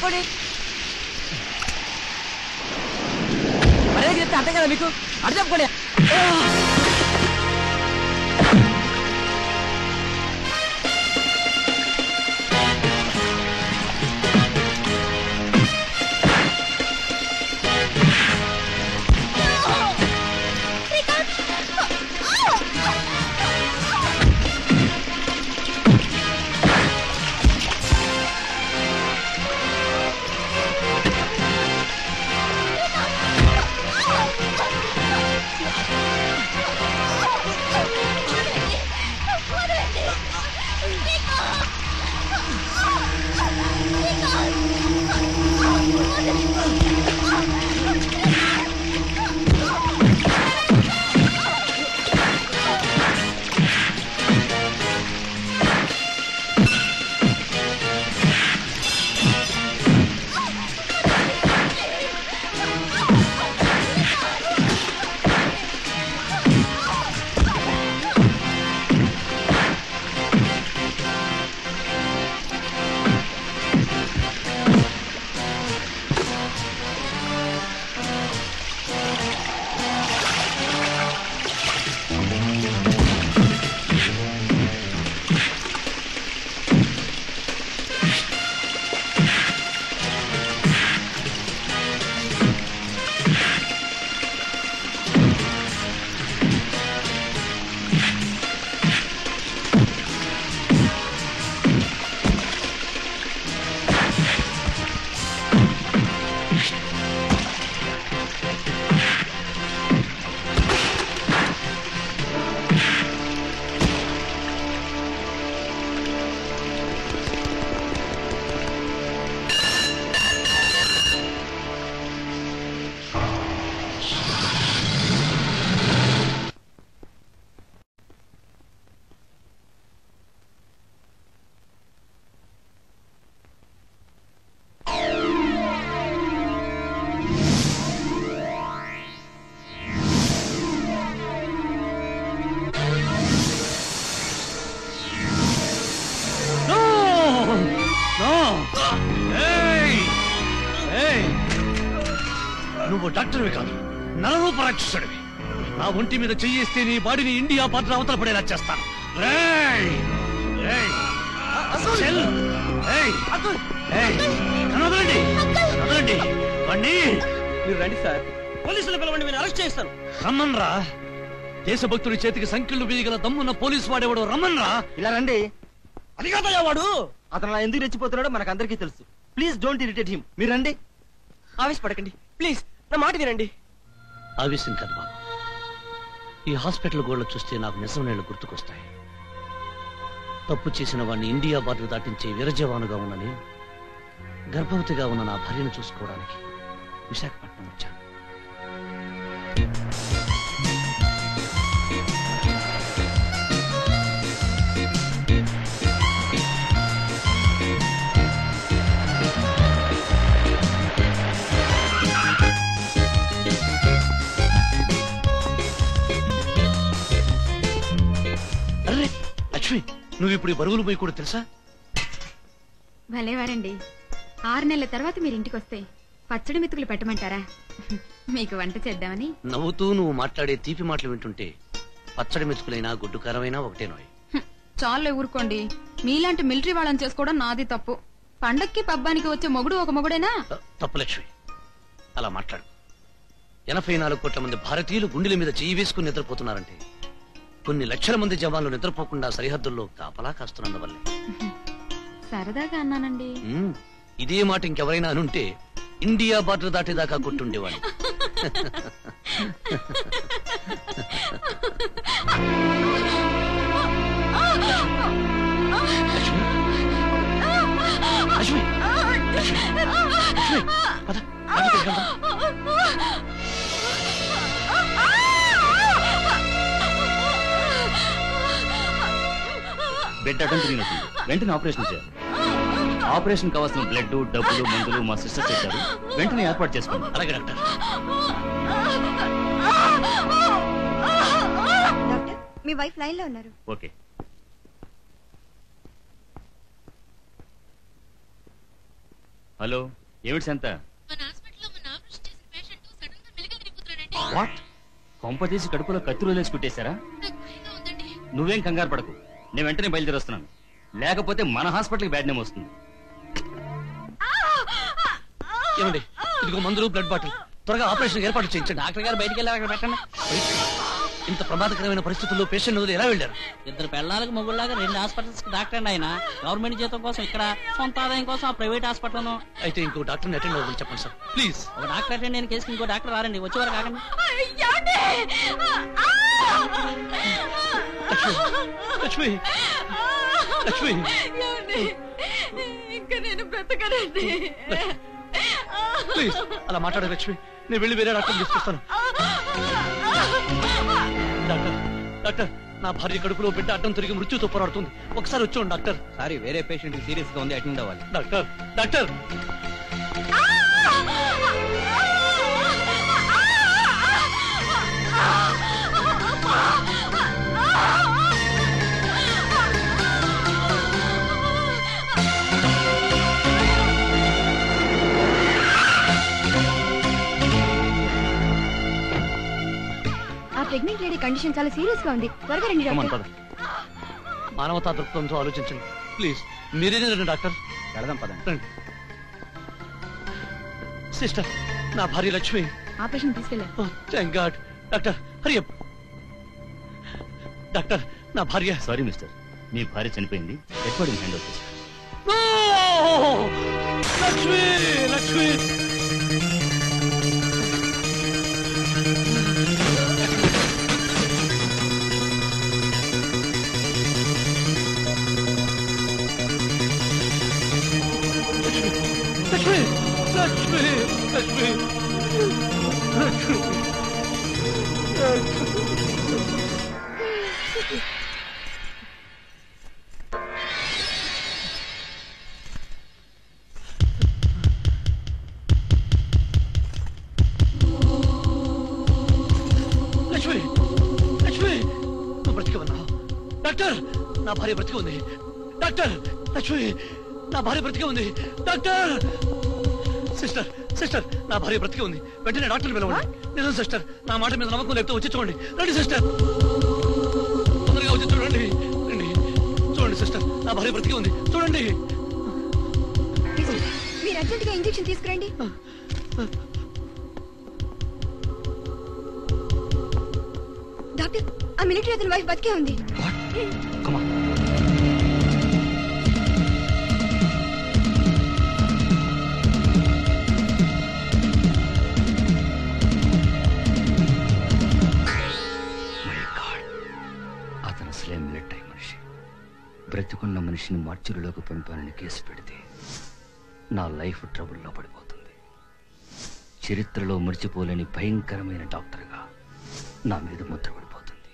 చెప్పుకోండి. మర్యాద చెప్తే అర్థం కదా మీకు? అటు చెప్పుకోండి. నువ్వు డాక్టర్వి కాదు, నరరూప రాక్షసుడివి. నా ఒంటి మీద చెయ్యేస్తే నీ బాడీని ఇండియా పాత్ర అవతల పడేలా చేస్తాను. మీరు రండి సార్, పోలీసులు పిలవండి, నేను అరెస్ట్ చేస్తాను. రమ్మన్రా. దేశభక్తుడి చేతికి సంఖ్యలు వేయగల దమ్మున్న పోలీసు వాడేవాడు, రమ్మన్రా. ఇలా రండి. అది కాదయ్యా వాడు. అతను ఎందుకు రెచ్చిపోతున్నాడో మనకు అందరికీ తెలుసు. Please don't irritate him. మీరు రండి. ఆవేశపడకండి ప్లీజ్, నా మాట వినండి. ఆవేశం కాదు బాబు, ఈ హాస్పిటల్ గోడలు చూస్తే నాకు నిజమనేళ్ళు గుర్తుకొస్తాయి. తప్పు చేసిన వాడిని ఇండియా బార్డర్ దాటించే వీరజవానుగా ఉన్న నేను గర్భవతిగా ఉన్న నా భార్యను చూసుకోవడానికి విశాఖపట్నం వచ్చాను. అరే లక్ష్మి, నువ్వు ఇప్పుడు బరువులు పోయి కూడా తెలుసా? భలేవారండి. 6 నెలల తర్వాత మీరు ఇంటికి వస్తే పచ్చడి మెతుకులు పెట్టమంటారా? మీకు వంట చేద్దామని. నవ్వుతూ నువ్వు మాట్లాడే తీపి మాటలు వింటుంటే పచ్చడి మెతుకులైనా గుడ్డు కారమైనా ఒకటేనోయ్. చాలే ఊరుకోండి. మీలాంటి మిలిటరీ వాళ్ళని చేసుకోవడం నాది తప్పు. పండక్కి పబ్బానికి వచ్చే మొగుడు ఒక మొగుడేనా? తప్పు లక్ష్మి, అలా మాట్లాడు. 84 కోట్ల మంది భారతీయులు గుండెల మీద చెయ్యి వేసుకుని నిద్రపోతున్నారంటే కొన్ని లక్షల మంది జవాన్లు నిద్రపోకుండా సరిహద్దుల్లో కాపలా కాస్తున్నందువల్లే. సరదాగా అన్నానండి. ఇదే మాట ఇంకెవరైనా అనుంటే ఇండియా బార్డర్ దాటేదాకా కొట్టుండేవాడు. బెడ్ అడ్డం తిరిగినట్టుంది, వెంటనే ఆపరేషన్ చేయాలి. ఆపరేషన్ కావాల్సిన బ్లడ్, డబ్బులు, మందులు మా సిస్టర్ చెప్పారు, వెంటనే ఏర్పాటు చేసుకోండి. అలాగే డాక్టర్. డాక్టర్, మీ వైఫ్ లైన్ లో ఉన్నారు. ఓకే. హలో, ఏమిటి సంత? వాట్? కొంప తీసి కడుపులో కత్తి రోజులేసి కుట్టేశారా? నువ్వేం కంగారు పడకు, నేను వెంటనే బయలుదేరి వస్తున్నాను. లేకపోతే మన హాస్పిటల్కి బ్యాడ్ నేమ్ వస్తుంది. ఏమండి, ఇదిగో మందులు, బ్లడ్ బాటిల్, త్వరగా ఆపరేషన్ ఏర్పాటు చేయించండి. డాక్టర్ గారు బయటికి వెళ్ళారు, అక్కడ పెట్టండి. ఇంత ప్రమాదకరమైన పరిస్థితుల్లో పేషెంట్ వదిలి ఎలా వెళ్ళారు? ఇద్దరు పెళ్ళాలకు మొగుళ్ళగా 2 హాస్పిటల్స్ కి డాక్టర్ అండి ఆయన. గవర్నమెంట్ జీతం కోసం ఇక్కడ, సొంత ఆదాయం కోసం ఆ ప్రైవేట్ హాస్పిటల్. అయితే ఇంకో డాక్టర్ని అటెండ్ అవ్వాలి చెప్పండి సార్, ప్లీజ్. ఒక డాక్టర్ అటెండ్ అయిన కేసుకి ఇంకో డాక్టర్ రారండి, వచ్చేవారు కాకండి. లక్ష్మి, లక్ష్మి, ఇంకా నేను బ్రతకనండి. ప్లీజ్ అలా మాట్లాడే లక్ష్మి, నేను వెళ్ళి వేరే డాక్టర్ తీసుకొస్తాను. డాక్టర్, డాక్టర్, నా భార్య కడుపులో బిడ్డ అడ్డం తిరిగి మృత్యుతో పోరాడుతుంది, ఒకసారి వచ్చాను డాక్టర్. సారీ, వేరే పేషెంట్ సీరియస్ గా ఉంది, అటెండ్ అవ్వాలి. Doctor, doctor. Pregnant lady condition చాలా సీరియస్ గా ఉంది, త్వరగా రండి డాక్టర్. మానవతా దృక్పథంతో ఆలోచించండి ప్లీజ్. మీరేనే రండి డాక్టర్. వెళదాం పదండి. రండి. సిస్టర్, నా భార్య లక్ష్మి. ఆపరేషన్ తీసుకెళ్ళారు. Thank God. Doctor Hari up. Doctor, నా భార్య. సారీ మిస్టర్, మీ భార్య చనిపోయింది. రికార్డింగ్ హ్యాండ్ ఓవర్ చేస్తాను. లక్ష్మి, లక్ష్మి. లక్ష్మి, లక్ష్మి, లక్ష్మి, లక్ష్మి. లక్ష్మి, లక్ష్మి, నువ్వు బ్రతికి ఉన్నావు. డాక్టర్, నా భార్య బ్రతికి ఉంది. డాక్టర్, లక్ష్మి, నా భార్య బ్రతికి ఉంది. డాక్టర్. సిస్టర్, సిస్టర్, నా భార్య బ్రతికి ఉంది, వెంటనే డాక్టర్ పిలవండి. నిజం సిస్టర్, నా మాట మీద నమ్మకం లేకపోతే వచ్చి చూడండి. రండి సిస్టర్, తొందరగా వచ్చి చూడండి. రండి, చూడండి సిస్టర్, నా భార్య బ్రతికి ఉంది, చూడండి. మీరు అర్జెంట్ గా ఇంజెక్షన్ తీసుకురండి. డాక్టర్, ఆ మిలిటరీ అతని వైఫ్ బతికే ఉంది. మిలిటరీ మనిషి బ్రతికున్న మనిషిని మార్చురీలోకి పంపానని కేసు పెడితే నా లైఫ్ ట్రబుల్లో పడిపోతుంది. చరిత్రలో మర్చిపోలేని భయంకరమైన డాక్టర్గా నా మీద ముద్ర పడిపోతుంది.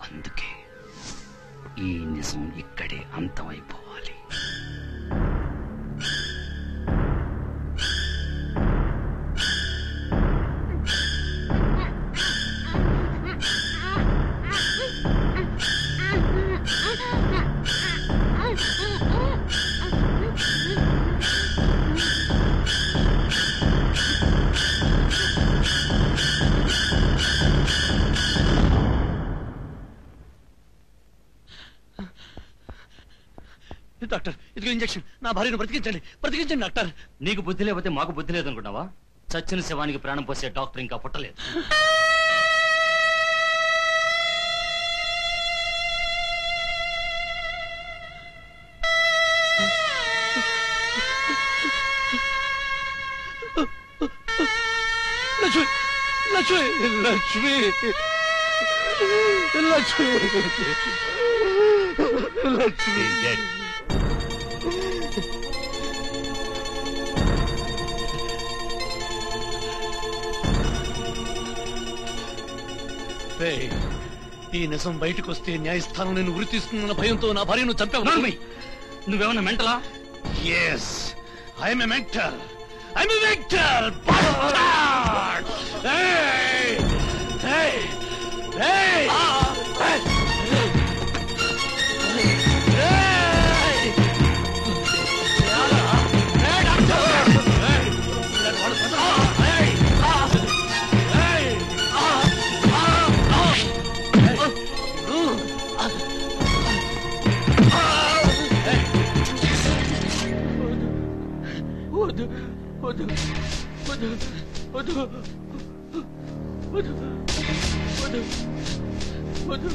అందుకే ఈ నిజం ఇక్కడే అంతమైపోవాలి. డాక్టర్, ఇదిగో ఇంజెక్షన్. నా భార్యను బ్రతికించండి, బ్రతికించండి డాక్టర్. నీకు బుద్ధి లేకపోతే మాకు బుద్ధి లేదనుకుంటావా? చచ్చిన శవానికి ప్రాణం పోసే డాక్టర్ ఇంకా పుట్టలేదు. లక్ష్మి, లక్ష్మి, లక్ష్మి, లక్ష్మి, లక్ష్మి. ఈ నిజం బయటకు వస్తే న్యాయస్థానం నేను ఉరి తీసుకున్న భయంతో నా భార్యను చంపావు. నువ్వేమన్నా మెంటలా? Yes, I'm a mental. I'm a mental bastard! Hey! Hey! Hey! Hey! Hey! Hey, doctor! వద్దు వద్దు వద్దు వద్దు వద్దు వద్దు